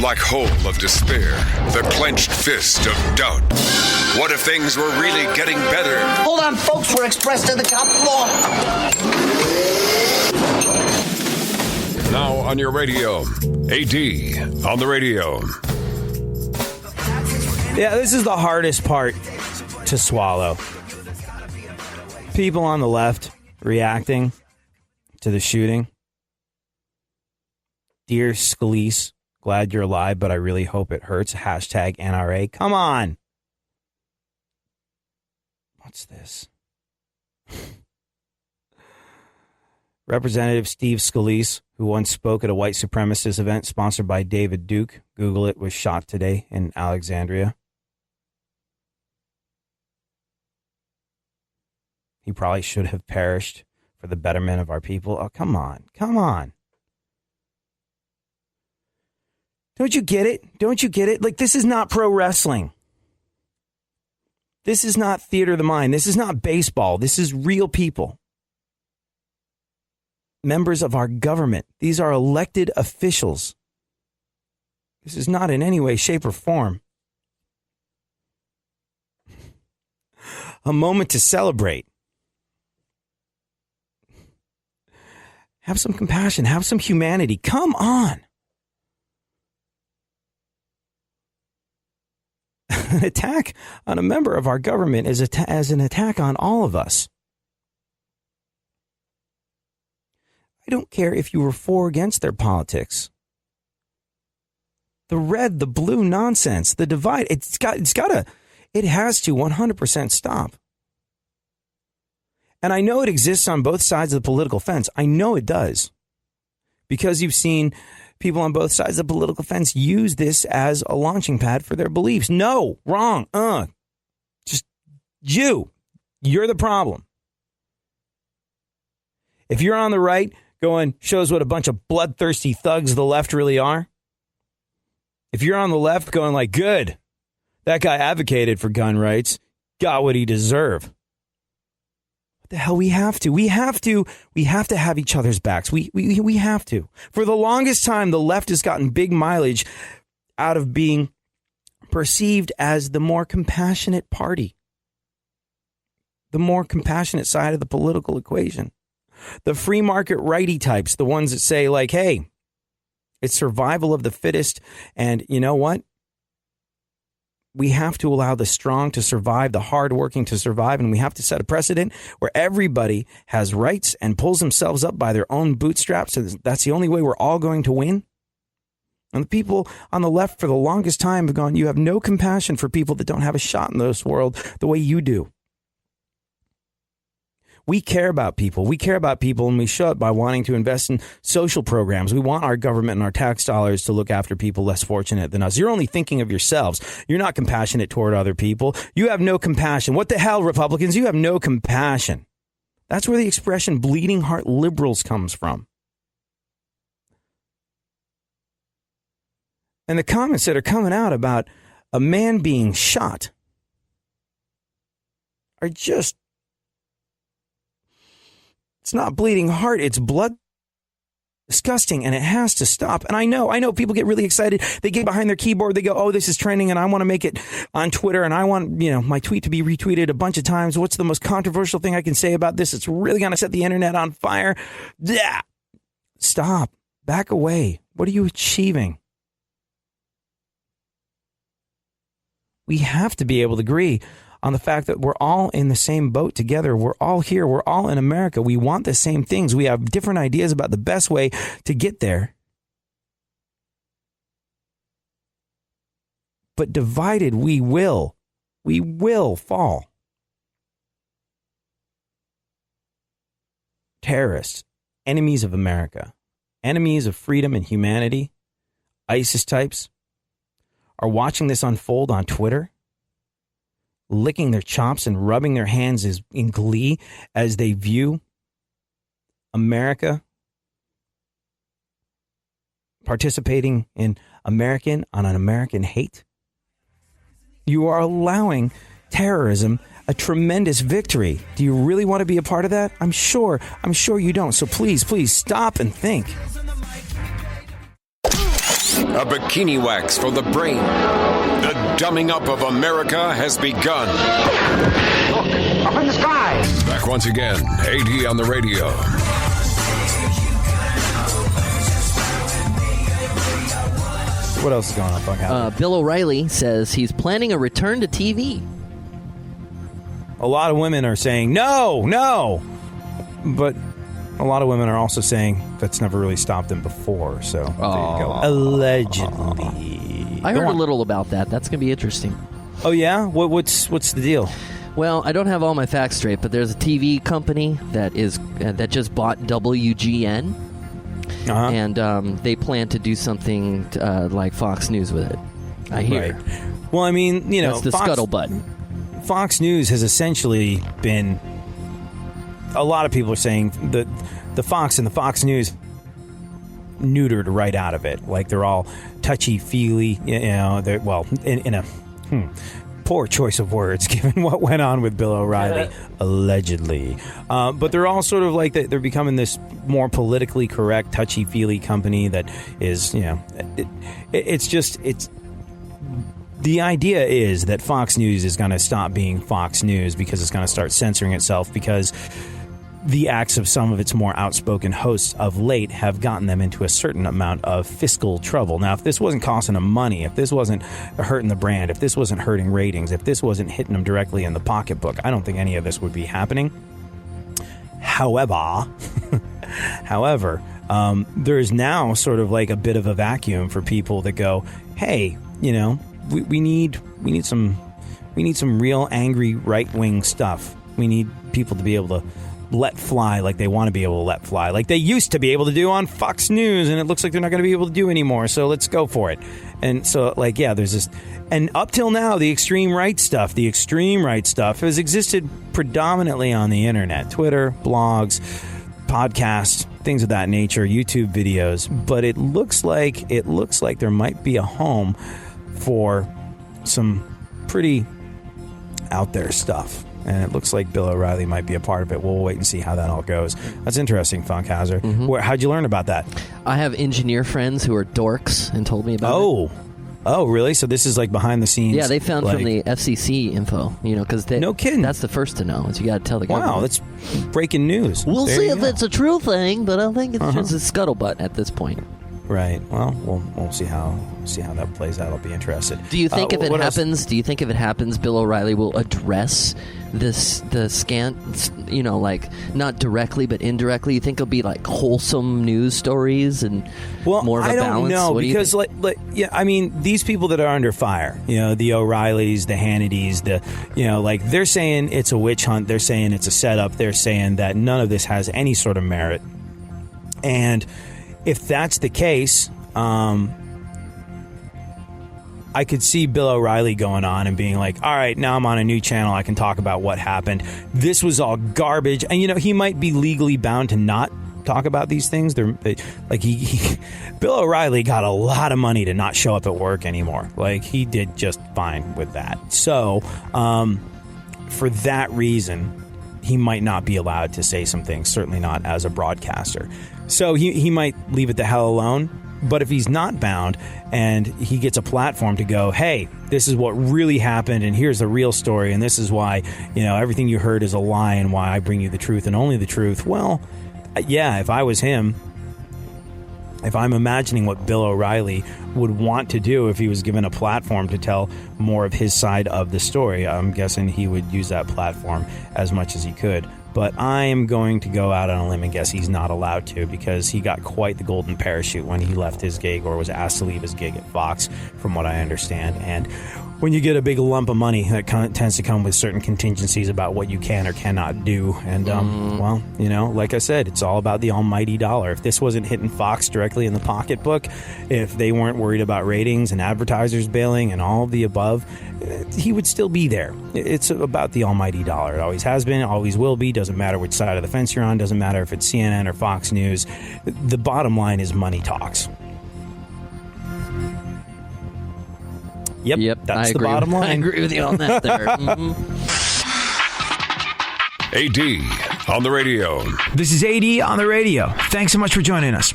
black hole of despair, the clenched fist of doubt. What if things were really getting better? Hold on, folks, we're expressed to the top floor. Now on your radio, AD on the radio. Yeah, this is the hardest part to swallow. People on the left reacting to the shooting. Dear Scalise, glad you're alive, but I really hope it hurts. Hashtag NRA. Come on. What's this? Representative Steve Scalise, who once spoke at a white supremacist event sponsored by David Duke, Google it, was shot today in Alexandria. He probably should have perished for the betterment of our people. Oh, come on. Come on. Don't you get it? Don't you get it? Like, this is not pro wrestling. This is not theater of the mind. This is not baseball. This is real people. Members of our government. These are elected officials. This is not in any way, shape, or form a moment to celebrate. Have some compassion. Have some humanity. Come on. An attack on a member of our government is as an attack on all of us. I don't care if you were for or against their politics. The red, the blue nonsense, the divide, it has to 100% stop. And I know it exists on both sides of the political fence. I know it does. Because you've seen people on both sides of the political fence use this as a launching pad for their beliefs. No, wrong. Just you're the problem. If you're on the right going, shows what a bunch of bloodthirsty thugs the left really are. If you're on the left going like, good, that guy advocated for gun rights, got what he deserved. The hell we have to have each other's backs. We have to. For the longest time, the left has gotten big mileage out of being perceived as the more compassionate party, the more compassionate side of the political equation. The free market righty types, the ones that say like, hey, it's survival of the fittest. And you know what? We have to allow the strong to survive, the hardworking to survive, and we have to set a precedent where everybody has rights and pulls themselves up by their own bootstraps. So that's the only way we're all going to win. And the people on the left for the longest time have gone, you have no compassion for people that don't have a shot in this world the way you do. We care about people. We care about people, and we show it by wanting to invest in social programs. We want our government and our tax dollars to look after people less fortunate than us. You're only thinking of yourselves. You're not compassionate toward other people. You have no compassion. What the hell, Republicans? You have no compassion. That's where the expression bleeding heart liberals comes from. And the comments that are coming out about a man being shot are just, it's not bleeding heart, it's blood. Disgusting, and it has to stop. And I know people get really excited. They get behind their keyboard, they go, oh, this is trending, and I want to make it on Twitter, and I want, my tweet to be retweeted a bunch of times. What's the most controversial thing I can say about this? It's really going to set the internet on fire. Yeah. Stop. Back away. What are you achieving? We have to be able to agree on the fact that we're all in the same boat together. We're all here. We're all in America. We want the same things. We have different ideas about the best way to get there. But divided, we will fall. Terrorists, enemies of America, enemies of freedom and humanity, ISIS types, are watching this unfold on Twitter, licking their chops and rubbing their hands in glee as they view America participating in American hate. You are allowing terrorism a tremendous victory. Do you really want to be a part of that? I'm sure you don't. So please stop and think. a bikini wax for the brain. The dumbing up of America has begun. Look, up in the sky. Back once again, AD on the radio. What else is going on, Buck? Bill O'Reilly says he's planning a return to TV. A lot of women are saying, no. But a lot of women are also saying that's never really stopped him before. So, there you go. Allegedly. I heard a little about that. That's going to be interesting. Oh, yeah? What's the deal? Well, I don't have all my facts straight, but there's a TV company that just bought WGN. Uh-huh. And they plan to do something like Fox News with it. I hear. Right. Well, I mean, that's the scuttlebutt. Fox News has essentially been. A lot of people are saying that the Fox and the Fox News neutered right out of it. Like they're all touchy-feely. They're in a poor choice of words given what went on with Bill O'Reilly, allegedly. But they're all sort of like they're becoming this more politically correct, touchy-feely company that is, it's the idea is that Fox News is going to stop being Fox News because it's going to start censoring itself because the acts of some of its more outspoken hosts of late have gotten them into a certain amount of fiscal trouble. Now, if this wasn't costing them money, if this wasn't hurting the brand, if this wasn't hurting ratings, if this wasn't hitting them directly in the pocketbook, I don't think any of this would be happening. However, there is now sort of like a bit of a vacuum for people that go, hey, we need some real angry right-wing stuff. We need people to be able to let fly like they want to be able to let fly, like they used to be able to do on Fox News, and it looks like they're not going to be able to do anymore, so let's go for it. And so, there's this... And up till now, the extreme right stuff has existed predominantly on the internet. Twitter, blogs, podcasts, things of that nature, YouTube videos. But it looks like there might be a home for some pretty out there stuff. And it looks like Bill O'Reilly might be a part of it. We'll wait and see how that all goes. That's interesting, Funkhauser. Mm-hmm. How'd you learn about that? I have engineer friends who are dorks and told me about it. Oh, really? So this is like behind the scenes? Yeah, they found from the FCC info, because no kidding. That's the first to know. Is you got to tell the government. Wow, that's breaking news. We'll see if it's a true thing, but I think it's just a scuttlebutt at this point. Right. Well, we'll see how that plays out. I'll be interested. Do you think if it happens? Do you think if it happens, Bill O'Reilly will address the scant? Not directly but indirectly. You think it'll be like wholesome news stories and more of a balance? I don't know because these people that are under fire, the O'Reillys, the Hannitys, they're saying it's a witch hunt. They're saying it's a setup. They're saying that none of this has any sort of merit, and if that's the case, I could see Bill O'Reilly going on and being like, all right, now I'm on a new channel. I can talk about what happened. This was all garbage. And, he might be legally bound to not talk about these things. Bill O'Reilly got a lot of money to not show up at work anymore. He did just fine with that. So, for that reason, he might not be allowed to say some things, certainly not as a broadcaster. So he might leave it the hell alone. But if he's not bound and he gets a platform to go, hey, this is what really happened and here's the real story and this is why, everything you heard is a lie and why I bring you the truth and only the truth. Well, yeah, if I was him, if I'm imagining what Bill O'Reilly would want to do if he was given a platform to tell more of his side of the story, I'm guessing he would use that platform as much as he could. But I am going to go out on a limb and guess he's not allowed to because he got quite the golden parachute when he left his gig or was asked to leave his gig at Fox, from what I understand. And when you get a big lump of money, that tends to come with certain contingencies about what you can or cannot do. And, like I said, it's all about the almighty dollar. If this wasn't hitting Fox directly in the pocketbook, if they weren't worried about ratings and advertisers bailing and all of the above, he would still be there. It's about the almighty dollar. It always has been, always will be. Doesn't matter which side of the fence you're on. Doesn't matter if it's CNN or Fox News. The bottom line is money talks. Yep, that's the bottom line. I agree with you on that there. AD on the radio. This is AD on the radio. Thanks so much for joining us.